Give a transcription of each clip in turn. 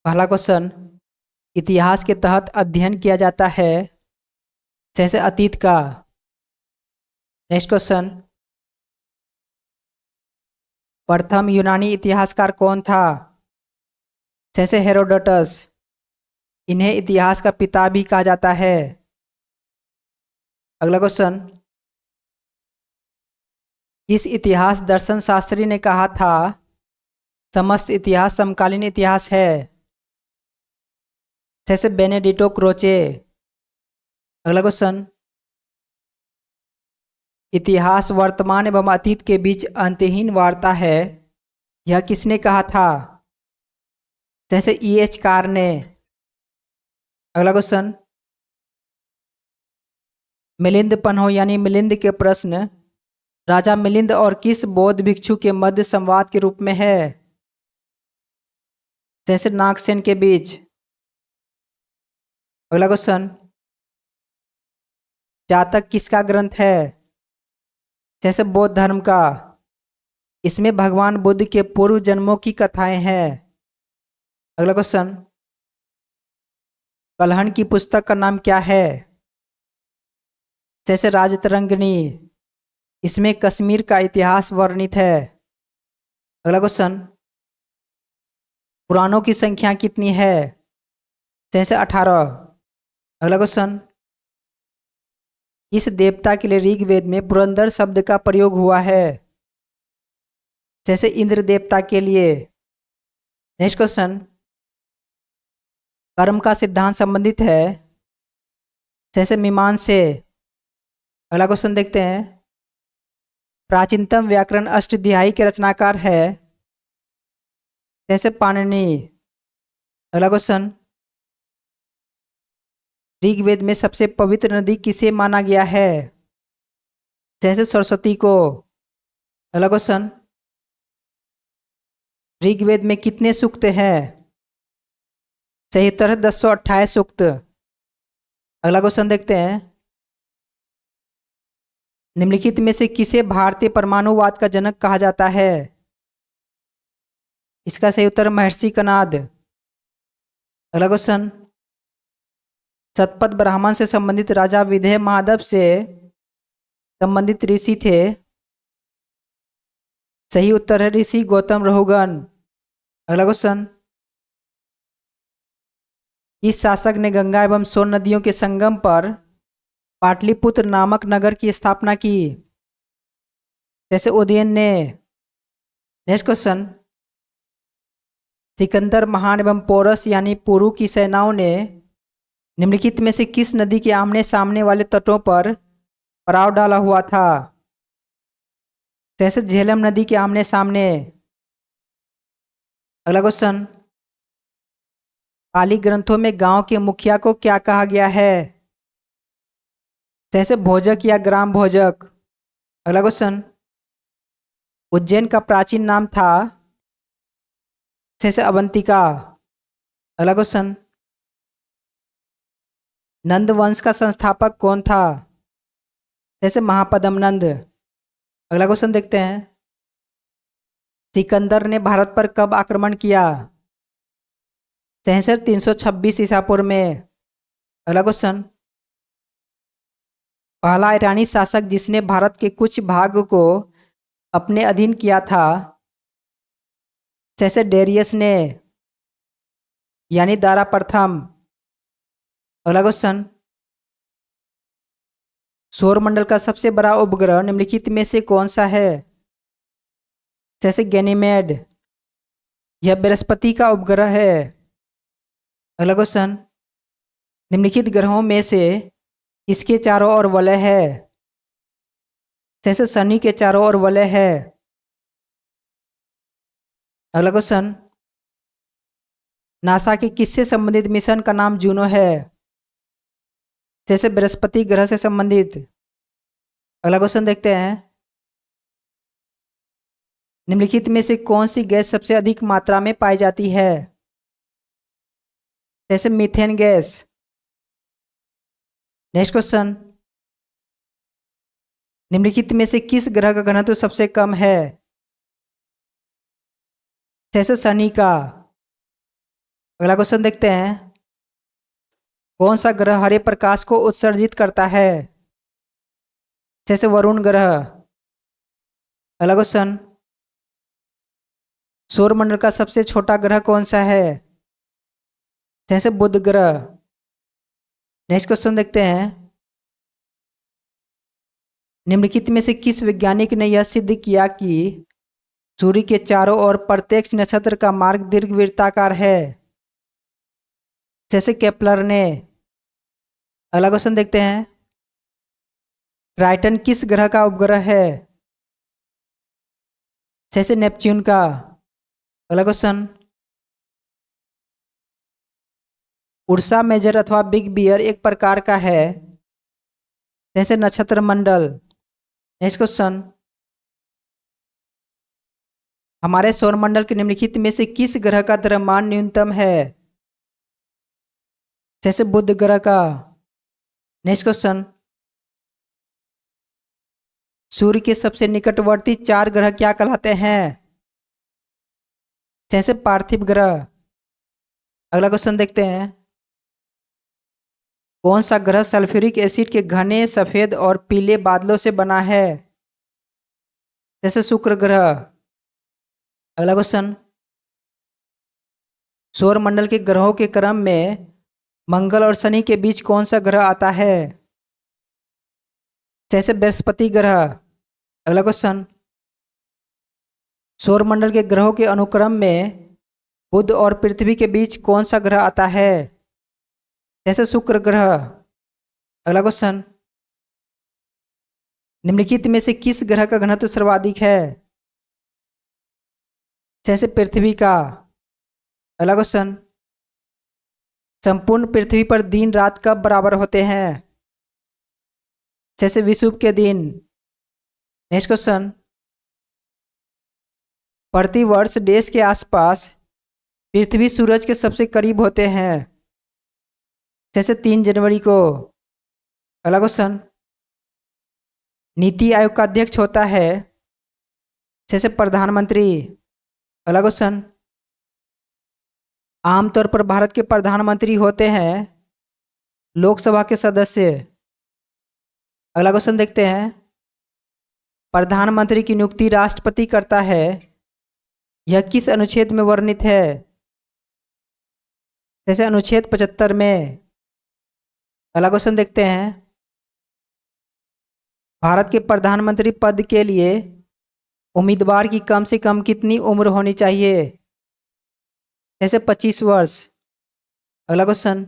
पहला क्वेश्चन। इतिहास के तहत अध्ययन किया जाता है जैसे अतीत का। Next question. प्रथम यूनानी इतिहासकार कौन था? जैसे हेरोडोटस। इन्हें इतिहास का पिता भी कहा जाता है। अगला क्वेश्चन। इस इतिहास दर्शन शास्त्री ने कहा था समस्त इतिहास समकालीन इतिहास है। जैसे बेनेडिटो क्रोचे। अगला क्वेश्चन। इतिहास वर्तमान एवं अतीत के बीच अंतहीन वार्ता है, यह किसने कहा था? जैसे E.H. कार ने। अगला क्वेश्चन। मिलिंद पन्हो यानी मिलिंद के प्रश्न राजा मिलिंद और किस बौद्ध भिक्षु के मध्य संवाद के रूप में है? जैसे नागसेन के बीच। अगला क्वेश्चन। जातक किसका ग्रंथ है? जैसे बौद्ध धर्म का। इसमें भगवान बुद्ध के पूर्व जन्मों की कथाएं हैं। अगला क्वेश्चन। कल्हण की पुस्तक का नाम क्या है? जैसे राजतरंगिणी। इसमें कश्मीर का इतिहास वर्णित है। अगला क्वेश्चन। पुराणों की संख्या कितनी है? जैसे 18। अगला क्वेश्चन। इस देवता के लिए ऋग्वेद में पुरंदर शब्द का प्रयोग हुआ है। जैसे इंद्र देवता के लिए। Next question. कर्म का सिद्धांत संबंधित है जैसे मीमांसा से। अगला क्वेश्चन देखते हैं। प्राचीनतम व्याकरण अष्टाध्यायी के रचनाकार है। जैसे पाणिनि। अगला क्वेश्चन। ऋग्वेद में सबसे पवित्र नदी किसे माना गया है? जैसे सरस्वती को। अगला क्वेश्चन। ऋग्वेद में कितने सूक्त हैं? सही उत्तर है 1028 सूक्त। अगला क्वेश्चन देखते हैं। निम्नलिखित में से किसे भारतीय परमाणुवाद का जनक कहा जाता है? इसका सही उत्तर महर्षि कणाद। अगला क्वेश्चन। शतपथ ब्राह्मण से संबंधित राजा विदेह महादेव से संबंधित ऋषि थे। सही उत्तर है ऋषि गौतम रहुगण। अगला क्वेश्चन। इस शासक ने गंगा एवं सोन नदियों के संगम पर पाटलिपुत्र नामक नगर की स्थापना की। जैसे उदयन ने। Next question. सिकंदर महान एवं पोरस यानी पुरु की सेनाओं ने निम्नलिखित में से किस नदी के आमने सामने वाले तटों पर पड़ाव डाला हुआ था? जैसे झेलम नदी के आमने सामने। अगला क्वेश्चन। पाली ग्रंथों में गांव के मुखिया को क्या कहा गया है? जैसे भोजक या ग्राम भोजक। अगला क्वेश्चन। उज्जैन का प्राचीन नाम था। जैसे अवंतिका। अगला क्वेश्चन। नंद वंश का संस्थापक कौन था? जैसे महापद्म नंद। अगला क्वेश्चन देखते हैं। सिकंदर ने भारत पर कब आक्रमण किया? 326 ईसा पूर्व में। अगला क्वेश्चन। पहला ईरानी शासक जिसने भारत के कुछ भाग को अपने अधीन किया था। जैसे डेरियस ने यानी दारा प्रथम। अगला क्वेश्चन। सौरमंडल का सबसे बड़ा उपग्रह निम्नलिखित में से कौन सा है? जैसे गैनीमेड। यह बृहस्पति का उपग्रह है। अगला क्वेश्चन। निम्नलिखित ग्रहों में से किसके चारों ओर वलय है? जैसे शनि के चारों ओर वलय है। अगला क्वेश्चन। नासा के किससे संबंधित मिशन का नाम जूनो है? जैसे बृहस्पति ग्रह से संबंधित। अगला क्वेश्चन देखते हैं। निम्नलिखित में से कौन सी गैस सबसे अधिक मात्रा में पाई जाती है? जैसे मीथेन गैस। Next question. निम्नलिखित में से किस ग्रह का घनत्व सबसे कम है? जैसे शनि का। अगला क्वेश्चन देखते हैं, कौन सा ग्रह हरे प्रकाश को उत्सर्जित करता है? जैसे वरुण ग्रह। अगला क्वेश्चन, सौरमंडल का सबसे छोटा ग्रह कौन सा है? जैसे बुध ग्रह। नेक्स्ट क्वेश्चन देखते हैं, निम्नलिखित में से किस वैज्ञानिक ने यह सिद्ध किया कि सूर्य के चारों ओर प्रत्येक नक्षत्र का मार्ग दीर्घवृत्ताकार है? जैसे केपलर ने। अगला क्वेश्चन देखते हैं, ट्राइटन किस ग्रह का उपग्रह है? जैसे नेपच्यून का। अगला क्वेश्चन, उर्सा मेजर अथवा बिग बियर एक प्रकार का है? जैसे नक्षत्र मंडल। नेक्स्ट क्वेश्चन, हमारे सौरमंडल के निम्नलिखित में से किस ग्रह का द्रव्यमान न्यूनतम है? जैसे बुध ग्रह का। नेक्स्ट क्वेश्चन, सूर्य के सबसे निकटवर्ती 4 ग्रह क्या कहलाते हैं? जैसे पार्थिव ग्रह। अगला क्वेश्चन देखते हैं, कौन सा ग्रह सल्फ्यूरिक एसिड के घने सफेद और पीले बादलों से बना है? जैसे शुक्र ग्रह। अगला क्वेश्चन, सौरमंडल के ग्रहों के क्रम में मंगल और शनि के बीच कौन सा ग्रह आता है? जैसे बृहस्पति ग्रह। अगला क्वेश्चन, सौरमंडल के ग्रहों के अनुक्रम में बुध और पृथ्वी के बीच कौन सा ग्रह आता है? जैसे शुक्र ग्रह। अगला क्वेश्चन, निम्नलिखित में से किस ग्रह का घनत्व सर्वाधिक है? जैसे पृथ्वी का। अगला क्वेश्चन, संपूर्ण पृथ्वी पर दिन रात कब बराबर होते हैं? जैसे विषुव के दिन। नेक्स्ट क्वेश्चन, प्रतिवर्ष देश के आसपास पृथ्वी सूरज के सबसे करीब होते हैं? जैसे 3 जनवरी को। अगला क्वेश्चन, नीति आयोग का अध्यक्ष होता है? जैसे प्रधानमंत्री। अगला क्वेश्चन, आमतौर पर भारत के प्रधानमंत्री होते हैं लोकसभा के सदस्य। अगला क्वेश्चन देखते हैं, प्रधानमंत्री की नियुक्ति राष्ट्रपति करता है, यह किस अनुच्छेद में वर्णित है? जैसे अनुच्छेद 75 में। अगला क्वेश्चन देखते हैं, भारत के प्रधानमंत्री पद के लिए उम्मीदवार की कम से कम कितनी उम्र होनी चाहिए? जैसे 25 वर्ष। अगला क्वेश्चन,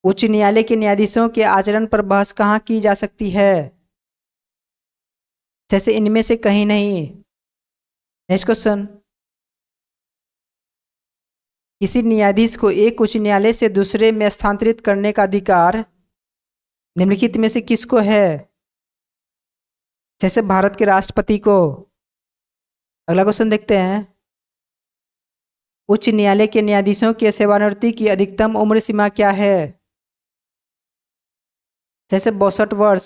उच्च न्यायालय के न्यायाधीशों के आचरण पर बहस कहाँ की जा सकती है? जैसे इनमें से कहीं नहीं। नेक्स्ट क्वेश्चन, किसी न्यायाधीश को एक उच्च न्यायालय से दूसरे में स्थानांतरित करने का अधिकार निम्नलिखित में से किसको है? जैसे भारत के राष्ट्रपति को। अगला क्वेश्चन देखते हैं, उच्च न्यायालय के न्यायाधीशों के सेवानिवृत्ति की अधिकतम उम्र सीमा क्या है? जैसे 62 वर्ष।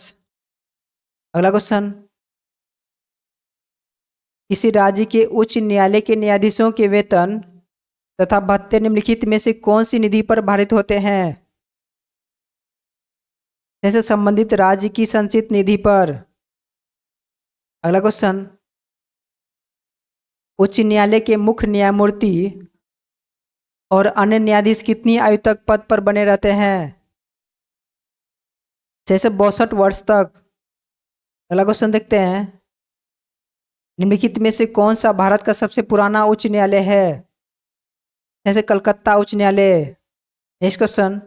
अगला क्वेश्चन, किसी राज्य के उच्च न्यायालय के न्यायाधीशों के वेतन तथा भत्ते निम्नलिखित में से कौन सी निधि पर भारित होते हैं? जैसे संबंधित राज्य की संचित निधि पर। अगला क्वेश्चन, उच्च न्यायालय के मुख्य न्यायमूर्ति और अन्य न्यायाधीश कितनी आयु तक पद पर बने रहते हैं? जैसे 62 वर्ष तक। अगला क्वेश्चन देखते हैं, निम्नलिखित में से कौन सा भारत का सबसे पुराना उच्च न्यायालय है? जैसे कलकत्ता उच्च न्यायालय। नेक्स्ट क्वेश्चन,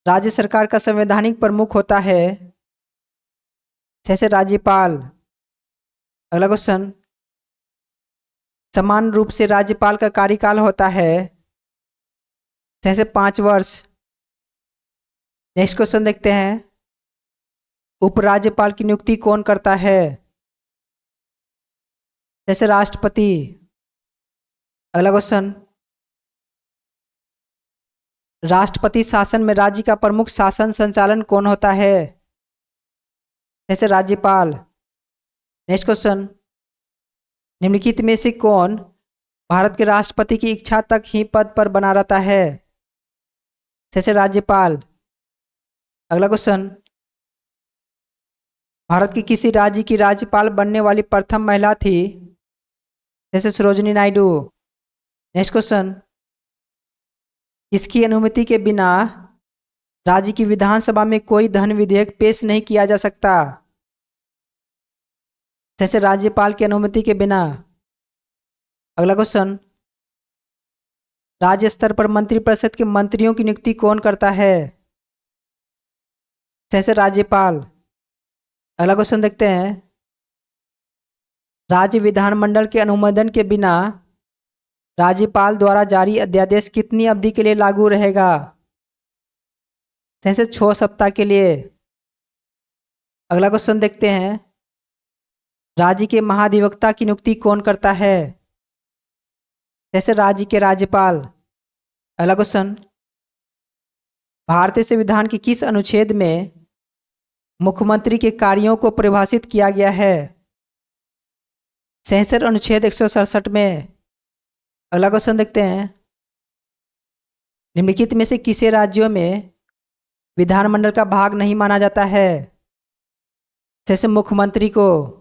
राज्य सरकार का संवैधानिक प्रमुख होता है? जैसे राज्यपाल। अगला क्वेश्चन, समान रूप से राज्यपाल का कार्यकाल होता है? जैसे 5 वर्ष। नेक्स्ट क्वेश्चन देखते हैं, उपराज्यपाल की नियुक्ति कौन करता है? जैसे राष्ट्रपति। अगला क्वेश्चन, राष्ट्रपति शासन में राज्य का प्रमुख शासन संचालन कौन होता है? जैसे राज्यपाल। नेक्स्ट क्वेश्चन, निम्नलिखित में से कौन भारत के राष्ट्रपति की इच्छा तक ही पद पर बना रहता है? जैसे राज्यपाल। अगला क्वेश्चन, भारत की किसी राज्य की राज्यपाल बनने वाली प्रथम महिला थी? जैसे सरोजिनी नायडू। नेक्स्ट क्वेश्चन, इसकी अनुमति के बिना राज्य की विधानसभा में कोई धन विधेयक पेश नहीं किया जा सकता? जैसे राज्यपाल की अनुमति के बिना। अगला क्वेश्चन, राज्य स्तर पर मंत्रिपरिषद के मंत्रियों की नियुक्ति कौन करता है? जैसे राज्यपाल। अगला क्वेश्चन देखते हैं, राज्य विधानमंडल के अनुमोदन के बिना राज्यपाल द्वारा जारी अध्यादेश कितनी अवधि के लिए लागू रहेगा? जैसे 6 सप्ताह के लिए। अगला क्वेश्चन देखते हैं, राज्य के महाधिवक्ता की नियुक्ति कौन करता है? जैसे राज्य के राज्यपाल। अगला क्वेश्चन, भारतीय संविधान के किस अनुच्छेद में मुख्यमंत्री के कार्यों को परिभाषित किया गया है? 66 अनुच्छेद 167 में। अगला क्वेश्चन देखते हैं, निम्नलिखित में से किसे राज्यों में विधानमंडल का भाग नहीं माना जाता है? जैसे मुख्यमंत्री को।